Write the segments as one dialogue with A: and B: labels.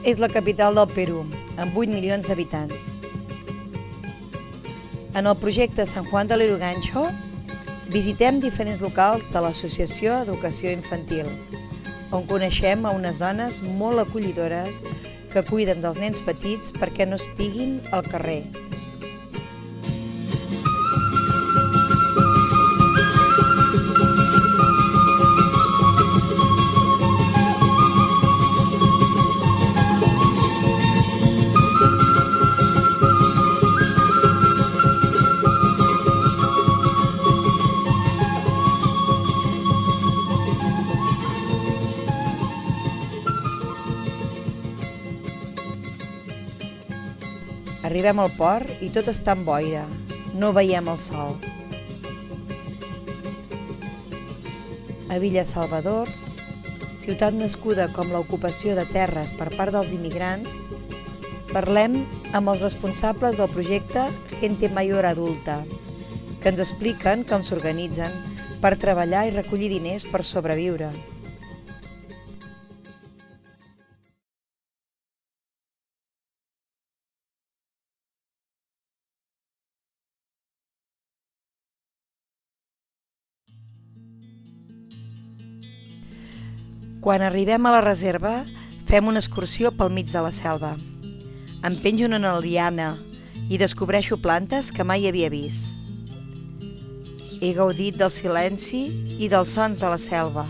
A: és la capital del Perú, amb 8 milions d'habitants. En el projecte San Juan de Lurigancho visitem diferents locals de l'Associació Educació Infantil, on coneixem a unes dones molt acollidores que cuiden dels nens petits perquè no estiguin al carrer. Arribem al port i tot està en boira, no veiem el sol. A Villa Salvador, ciutat nascuda com l'ocupació de terres per part dels immigrants, parlem amb els responsables del projecte Gente Mayor Adulta, que ens expliquen com s'organitzen per treballar i recollir diners per sobreviure. Quan arribem a la reserva, fem una excursió pel mig de la selva. Em penjo una liana i descobreixo plantes que mai havia vist. He gaudit del silenci i dels sons de la selva.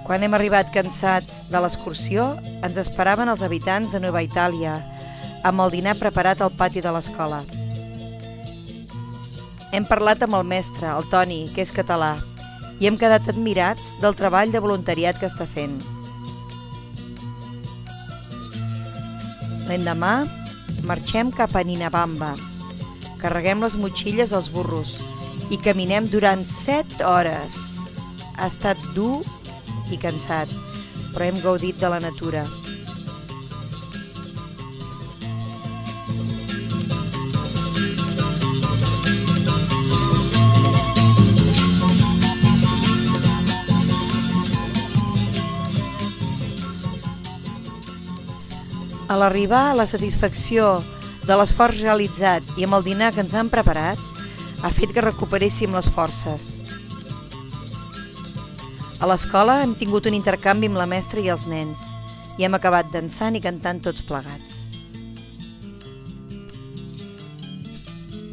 A: Quan hem arribat cansats de l'excursió, ens esperaven els habitants de Nova Itàlia, amb el dinar preparat al pati de l'escola. Hem parlat amb el mestre, el Toni, que és català, i hem quedat admirats del treball de voluntariat que està fent. L'endemà marxem cap a Ninabamba, carreguem les motxilles als burros i caminem durant 7 hores. Ha estat dur i cansat, però hem gaudit de la natura. A l'arribar, la satisfacció de l'esforç realitzat i amb el dinar que ens han preparat ha fet que recuperéssim les forces. A l'escola hem tingut un intercanvi amb la mestra i els nens i hem acabat dansant i cantant tots plegats.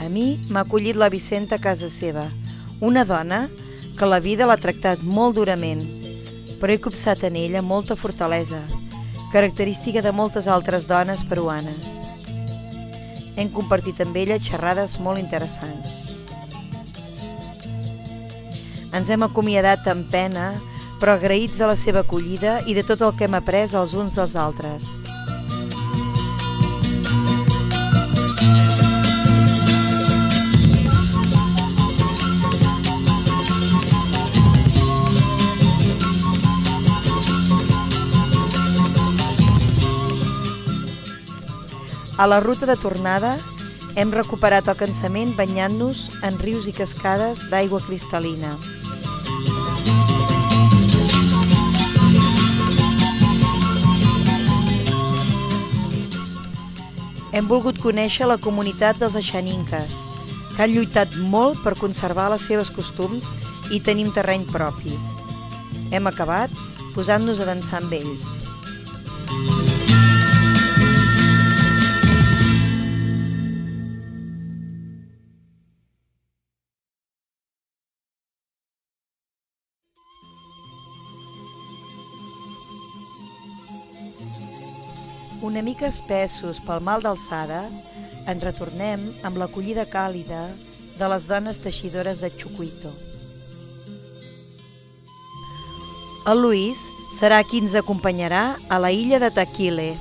A: A mi m'ha acollit la Vicenta a casa seva, una dona que la vida l'ha tractat molt durament, però he copsat en ella molta fortalesa, característica de moltes altres dones peruanes. Hem compartit amb ella xerrades molt interessants. Ens hem acomiadat amb pena, però agraïts de la seva acollida i de tot el que hem après els uns dels altres. A la ruta de tornada hem recuperat el cansament banyant-nos en rius i cascades d'aigua cristal·lina. Hem volgut conèixer la comunitat dels aixaninques, que han lluitat molt per conservar les seves costums i tenir un terreny propi. Hem acabat posant-nos a dansar amb ells. Una mica espessos pel mal d'alçada, ens retornem amb l'acollida càlida de les dones teixidores de Chucuito. El Luis serà qui ens acompanyarà a la illa de Taquile,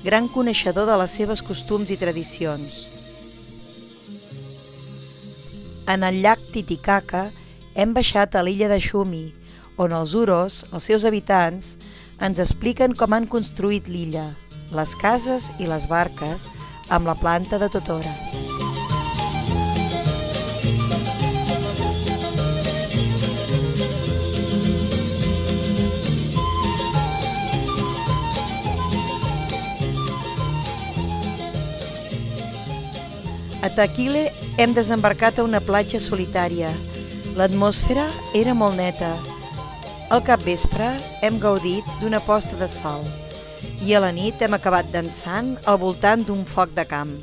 A: gran coneixedor de les seves costums i tradicions. En el llac Titicaca hem baixat a l'illa de Xumi, on els uros, els seus habitants, ens expliquen com han construït l'illa, les cases i les barques amb la planta de totora. A Taquile hem desembarcat a una platja solitària. L'atmosfera era molt neta. Al capvespre hem gaudit d'una posta de sol i a la nit hem acabat dansant al voltant d'un foc de camp.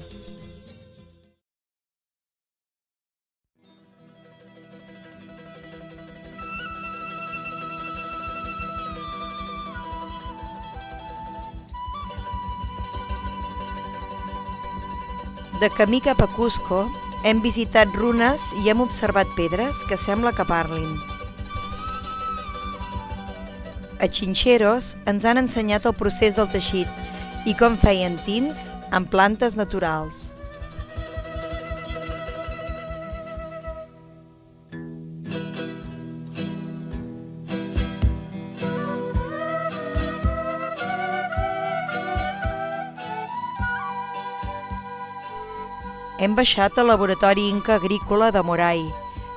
A: De camí cap a Cusco, hem visitat runes i hem observat pedres que sembla que parlin. A Chincheros ens han ensenyat el procés del teixit i com feien tints amb plantes naturals. Hem baixat al laboratori Inca agrícola de Morai,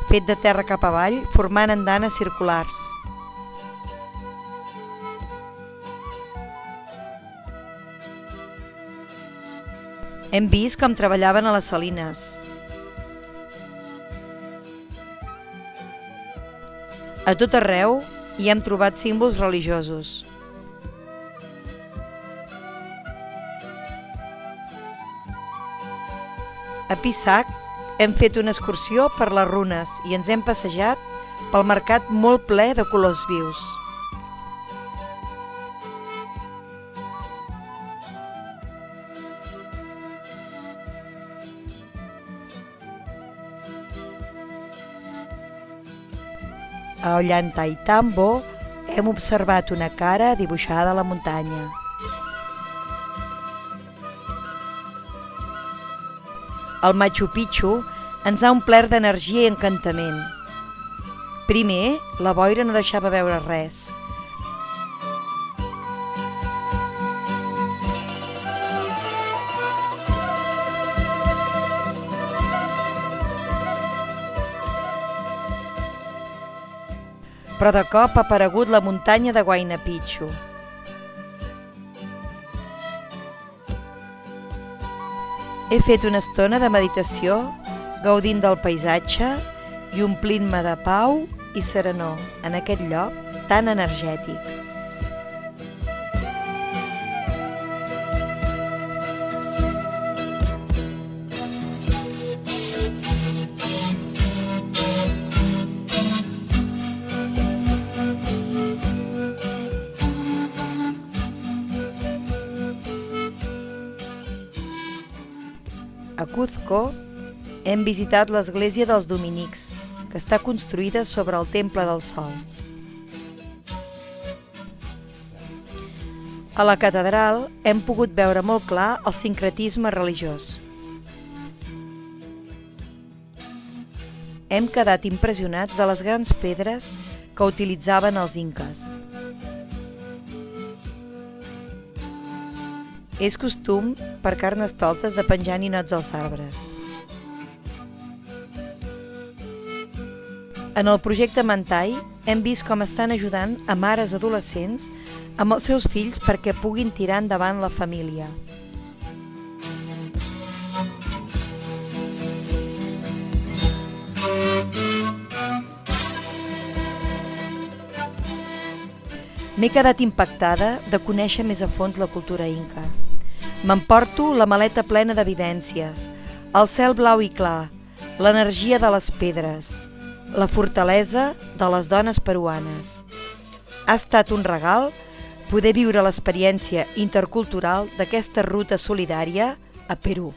A: fet de terra cap avall, formant andanes circulars. Hem vist com treballaven a les salines. A tot arreu hi hem trobat símbols religiosos. A Pisac hem fet una excursió per les runes i ens hem passejat pel mercat molt ple de colors vius. A Ollantaytambo hem observat una cara dibuixada a la muntanya. El Machu Picchu ens ha omplert d'energia i encantament. Primer, la boira no deixava veure res. Però de cop ha aparegut la muntanya de Huayna Picchu. He fet una estona de meditació, gaudint del paisatge i omplint-me de pau i serenor en aquest lloc tan energètic. A Cuzco hem visitat l'església dels Dominics, que està construïda sobre el Temple del Sol. A la catedral hem pogut veure molt clar el sincretisme religiós. Hem quedat impressionats de les grans pedres que utilitzaven els inques. És costum per carnestoltes de penjar ninots als arbres. En el projecte Mantai hem vist com estan ajudant a mares adolescents amb els seus fills perquè puguin tirar endavant la família. M'he quedat impactada de conèixer més a fons la cultura inca. M'emporto la maleta plena de vivències, el cel blau i clar, l'energia de les pedres, la fortalesa de les dones peruanes. Ha estat un regal poder viure l'experiència intercultural d'aquesta ruta solidària a Perú.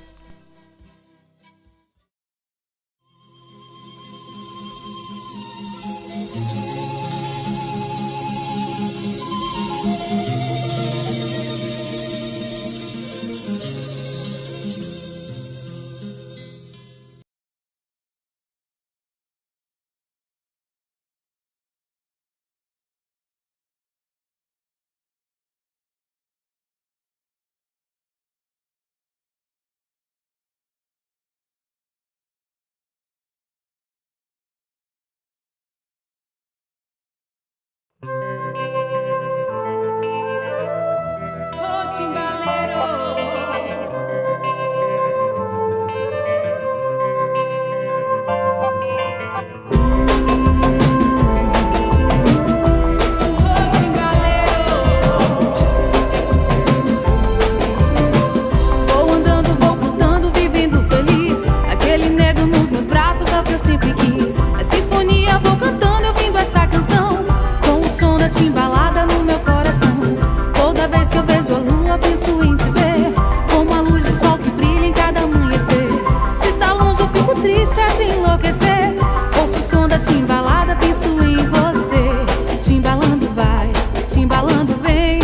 B: triste, é de enlouquecer. Ouço o som da timbalada, penso em você. Timbalando vai, timbalando vem.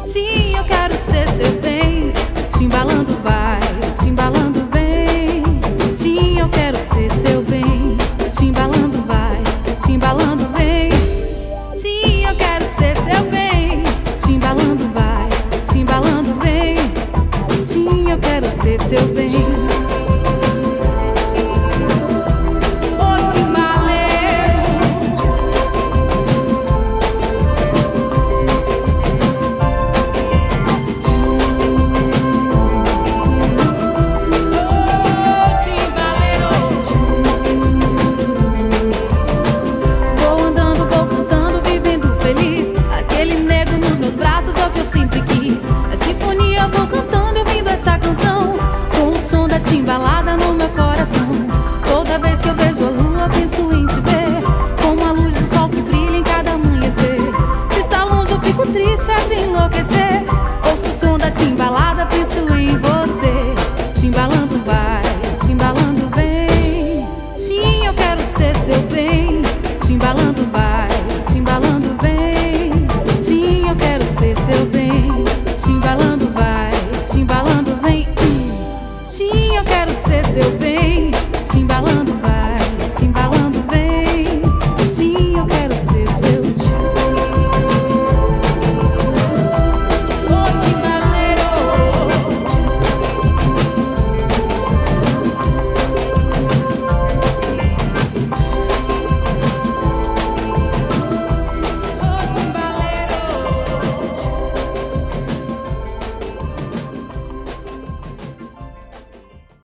B: Tim, eu quero ser seu bem. Timbalando vai, timbalando vem. Tim, eu quero ser seu bem. Timbalando vai, timbalando vem. Tim, eu quero ser seu bem. Timbalando vai, timbalando vem. Tim, eu quero ser seu bem. Timbalada no meu coração. Toda vez que eu vejo a lua, penso em te ver, como a luz do sol que brilha em cada amanhecer. Se está longe eu fico triste, é de enlouquecer.